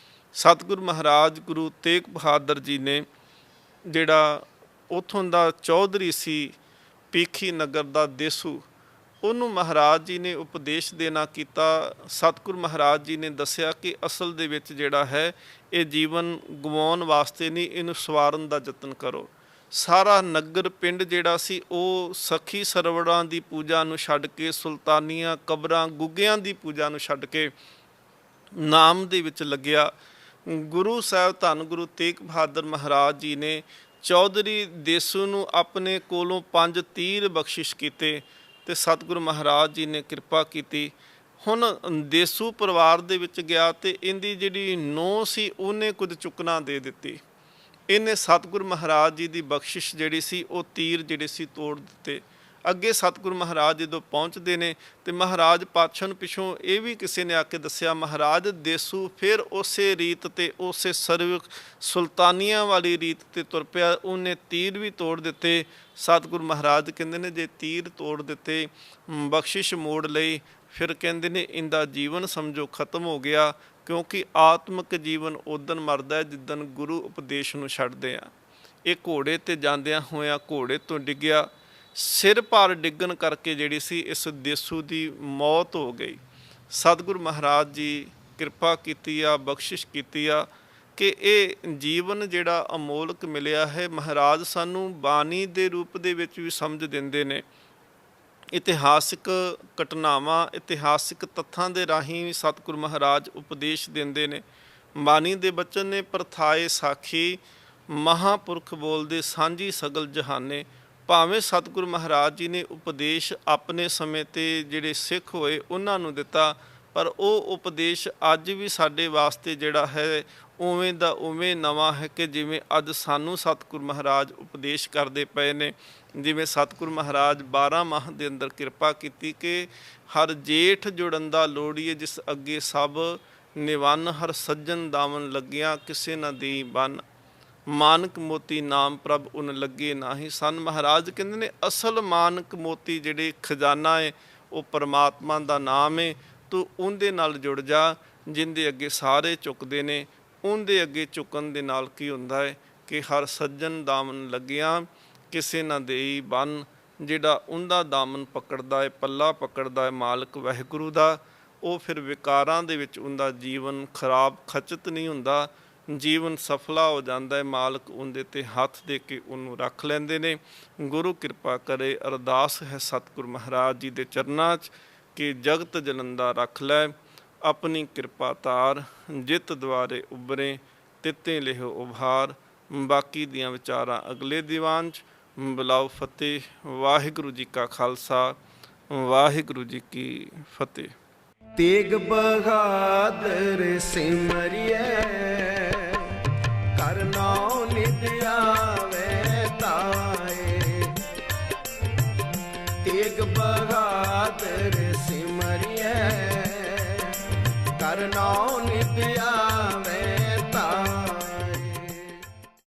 Speaker 2: ਸਤਿਗੁਰੂ ਮਹਾਰਾਜ ਗੁਰੂ ਤੇਗ ਬਹਾਦਰ ਜੀ ਨੇ ਜਿਹੜਾ ਉੱਥੋਂ ਦਾ ਚੌਧਰੀ ਸੀ, ਭੀਖੀ ਨਗਰ ਦਾ ਦੇਸੂ, ਉਹਨੂੰ ਮਹਾਰਾਜ ਜੀ ਨੇ ਉਪਦੇਸ਼ ਦੇਣਾ ਕੀਤਾ। ਸਤਿਗੁਰੂ ਮਹਾਰਾਜ ਜੀ ਨੇ ਦੱਸਿਆ ਕਿ ਅਸਲ ਦੇ ਵਿੱਚ ਜਿਹੜਾ ਹੈ ਇਹ ਜੀਵਨ ਗਵਾਉਣ ਵਾਸਤੇ ਨਹੀਂ, ਇਹਨੂੰ ਸਵਾਰਨ ਦਾ ਯਤਨ ਕਰੋ। ਸਾਰਾ ਨਗਰ ਪਿੰਡ ਜਿਹੜਾ ਸੀ ਉਹ ਸਖੀ ਸਰਵੜਾਂ ਦੀ ਪੂਜਾ ਨੂੰ ਛੱਡ ਕੇ, ਸੁਲਤਾਨੀਆਂ ਕਬਰਾਂ ਗੁੱਗਿਆਂ ਦੀ ਪੂਜਾ ਨੂੰ ਛੱਡ ਕੇ ਨਾਮ ਦੇ ਵਿੱਚ ਲੱਗਿਆ। ਗੁਰੂ ਸਾਹਿਬ ਧੰਨ ਗੁਰੂ ਤੇਗ ਬਹਾਦਰ ਮਹਾਰਾਜ ਜੀ ਨੇ ਚੌਧਰੀ ਦੇਸੂ ਨੂੰ ਆਪਣੇ ਕੋਲੋਂ 5 ਤੀਰ ਬਖਸ਼ਿਸ਼ ਕੀਤੇ ਤੇ ਸਤਿਗੁਰੂ ਮਹਾਰਾਜ ਜੀ ਨੇ ਕਿਰਪਾ ਕੀਤੀ। ਹੁਣ ਦੇਸੂ ਪਰਿਵਾਰ ਦੇ ਵਿੱਚ ਗਿਆ ਤੇ ਇਹਦੀ ਜਿਹੜੀ ਨੂੰਹ ਸੀ ਉਹਨੇ ਕੁਝ ਚੁੱਕਣਾ ਦੇ ਦਿੱਤੀ। ਇਹਨੇ ਸਤਿਗੁਰੂ ਮਹਾਰਾਜ ਜੀ ਦੀ ਬਖਸ਼ਿਸ਼ ਜਿਹੜੀ ਸੀ ਉਹ ਤੀਰ ਜਿਹੜੇ ਸੀ ਤੋੜ ਦਿੱਤੇ। ਅੱਗੇ ਸਤਿਗੁਰੂ ਮਹਾਰਾਜ ਜਦੋਂ ਪਹੁੰਚਦੇ ਨੇ ਤੇ ਮਹਾਰਾਜ ਪਾਤਸ਼ਾਹ ਨੂੰ ਪਿੱਛੋਂ ਇਹ ਵੀ ਕਿਸੇ ਨੇ ਆ ਕੇ ਦੱਸਿਆ, ਮਹਾਰਾਜ ਦੇਸੂ ਫਿਰ ਉਸੇ ਰੀਤ ਤੇ ਉਸੇ ਸਰਵ ਸੁਲਤਾਨੀਆਂ ਵਾਲੀ ਰੀਤ ਤੇ ਤੁਰ ਪਿਆ, ਉਹਨੇ ਤੀਰ ਵੀ ਤੋੜ ਦਿੱਤੇ। ਸਤਿਗੁਰੂ ਮਹਾਰਾਜ ਕਹਿੰਦੇ ਨੇ ਜੇ ਤੀਰ ਤੋੜ ਦਿੱਤੇ, ਬਖਸ਼ਿਸ਼ ਮੋੜ ਲਈ, ਫਿਰ ਕਹਿੰਦੇ ਨੇ ਇਹਦਾ ਜੀਵਨ ਸਮਝੋ ਖਤਮ ਹੋ ਗਿਆ, ਕਿਉਂਕਿ ਆਤਮਿਕ ਜੀਵਨ ਉਦਣ ਮਰਦਾ ਹੈ ਜਿੱਦਣ ਗੁਰੂ ਉਪਦੇਸ਼ ਨੂੰ ਛੱਡਦੇ ਆ। ਇਹ ਘੋੜੇ ਤੇ ਜਾਂਦਿਆਂ ਹੋਇਆਂ ਘੋੜੇ ਤੋਂ ਡਿੱਗਿਆ, ਸਿਰ ਭਾਰ ਡਿੱਗਣ ਕਰਕੇ ਜਿਹੜੀ ਸੀ ਇਸ ਦੇਸੂ ਦੀ ਮੌਤ ਹੋ ਗਈ। ਸਤਿਗੁਰੂ ਮਹਾਰਾਜ ਜੀ ਕਿਰਪਾ ਕੀਤੀ ਆ, ਬਖਸ਼ਿਸ਼ ਕੀਤੀ ਆ ਕਿ ਇਹ ਜੀਵਨ ਜਿਹੜਾ ਅਮੋਲਕ ਮਿਲਿਆ ਹੈ। ਮਹਾਰਾਜ ਸਾਨੂੰ ਬਾਣੀ ਦੇ ਰੂਪ ਦੇ ਵਿੱਚ ਵੀ ਸਮਝ ਦਿੰਦੇ ਨੇ, ਇਤਿਹਾਸਿਕ ਘਟਨਾਵਾਂ, ਇਤਿਹਾਸਿਕ ਤੱਥਾਂ ਦੇ ਰਾਹੀਂ ਵੀ ਸਤਿਗੁਰੂ ਮਹਾਰਾਜ ਉਪਦੇਸ਼ ਦਿੰਦੇ ਨੇ। ਬਾਣੀ ਦੇ ਬਚਨ ਨੇ ਪ੍ਰਥਾਏ ਸਾਖੀ, ਮਹਾਂਪੁਰਖ ਬੋਲਦੇ ਸਾਂਝੀ ਸਗਲ ਜਹਾਨੇ। ਭਾਵੇਂ ਸਤਿਗੁਰੂ ਮਹਾਰਾਜ ਜੀ ਨੇ ਉਪਦੇਸ਼ ਆਪਣੇ ਸਮੇਂ 'ਤੇ ਜਿਹੜੇ ਸਿੱਖ ਹੋਏ ਉਹਨਾਂ ਨੂੰ ਦਿੱਤਾ, ਪਰ ਉਹ ਉਪਦੇਸ਼ ਅੱਜ ਵੀ ਸਾਡੇ ਵਾਸਤੇ ਜਿਹੜਾ ਹੈ ਉਵੇਂ ਦਾ ਉਵੇਂ ਨਵਾਂ ਹੈ ਕਿ ਜਿਵੇਂ ਅੱਜ ਸਾਨੂੰ ਸਤਿਗੁਰੂ ਮਹਾਰਾਜ ਉਪਦੇਸ਼ ਕਰਦੇ ਪਏ ਨੇ। ਜਿਵੇਂ ਸਤਿਗੁਰੂ ਮਹਾਰਾਜ 12 ਮਾਹ ਦੇ ਅੰਦਰ ਕਿਰਪਾ ਕੀਤੀ ਕਿ ਹਰ ਜੇਠ ਜੁੜੰਦਾ ਲੋੜੀਏ, ਜਿਸ ਅੱਗੇ ਸਭ ਨਿਵੰਨ, ਹਰ ਸੱਜਣ ਦਾਮਨ ਲੱਗਿਆ, ਕਿਸੇ ਨਾ ਦੇਈ ਬੰਨ, ਮਾਨਕ ਮੋਤੀ ਨਾਮ ਪ੍ਰਭ ਉਨ ਲੱਗੇ ਨਾਹੀ ਸਨ। ਮਹਾਰਾਜ ਕਹਿੰਦੇ ਨੇ ਅਸਲ ਮਾਨਕ ਮੋਤੀ ਜਿਹੜੇ ਖਜ਼ਾਨਾ ਹੈ ਉਹ ਪਰਮਾਤਮਾ ਦਾ ਨਾਮ ਹੈ। ਤੂੰ ਉਹਦੇ ਨਾਲ ਜੁੜ ਜਾ, ਜਿੰਦੇ ਅੱਗੇ ਸਾਰੇ ਝੁਕਦੇ ਨੇ। ਉਹਦੇ ਅੱਗੇ ਝੁਕਣ ਦੇ ਨਾਲ ਕੀ ਹੁੰਦਾ ਹੈ ਕਿ ਹਰ ਸੱਜਣ ਦਾਮਨ ਲੱਗਿਆ, ਕਿਸੇ ਨਾ ਦੇਈ ਬੰਨ। ਜਿਹੜਾ ਉਹਦਾ ਦਾਮਨ ਪਕੜਦਾ ਹੈ, ਪੱਲਾ ਪਕੜਦਾ ਹੈ ਮਾਲਕ ਵਾਹਿਗੁਰੂ ਦਾ, ਉਹ ਫਿਰ ਵਿਕਾਰਾਂ ਦੇ ਵਿੱਚ ਉਹਦਾ ਜੀਵਨ ਖਰਾਬ ਖਚਤ ਨਹੀਂ ਹੁੰਦਾ, ਜੀਵਨ ਸਫਲਾ ਹੋ ਜਾਂਦਾ ਹੈ। ਮਾਲਕ ਉਹਦੇ 'ਤੇ ਹੱਥ ਦੇ ਕੇ ਉਹਨੂੰ ਰੱਖ ਲੈਂਦੇ ਨੇ। ਗੁਰੂ ਕਿਰਪਾ ਕਰੇ। ਅਰਦਾਸ ਹੈ ਸਤਿਗੁਰੂ ਮਹਾਰਾਜ ਜੀ ਦੇ ਚਰਨਾਂ 'ਚ ਕਿ ਜਗਤ ਜਲੰਦਾ ਰੱਖ ਲੈ, ਆਪਣੀ ਕਿਰਪਾ ਤਾਰ, ਜਿਤ ਦੁਆਰੇ ਉਭਰੇ, ਤਿੱਤੇ ਲਿਹੋ ਉਭਾਰ। ਬਾਕੀ ਦੀਆਂ ਵਿਚਾਰਾਂ ਅਗਲੇ ਦੀਵਾਨ 'ਚ। ਬੁਲਾਓ ਫਤਿਹ। ਵਾਹਿਗੁਰੂ ਜੀ ਕਾ ਖਾਲਸਾ, ਵਾਹਿਗੁਰੂ ਜੀ ਕੀ ਫਤਿਹ।
Speaker 1: ਤੇਗ ਬਹਾਦਰ ਸਿਮਰਿਐ, ਕਰਨਾਉ ਨਿਤ ਆਵੇ ਤਾਏ। ਤੇਗ ਬਹਾਦਰ ਸਿਮਰਿਐ ਕਰ ਨਾਮ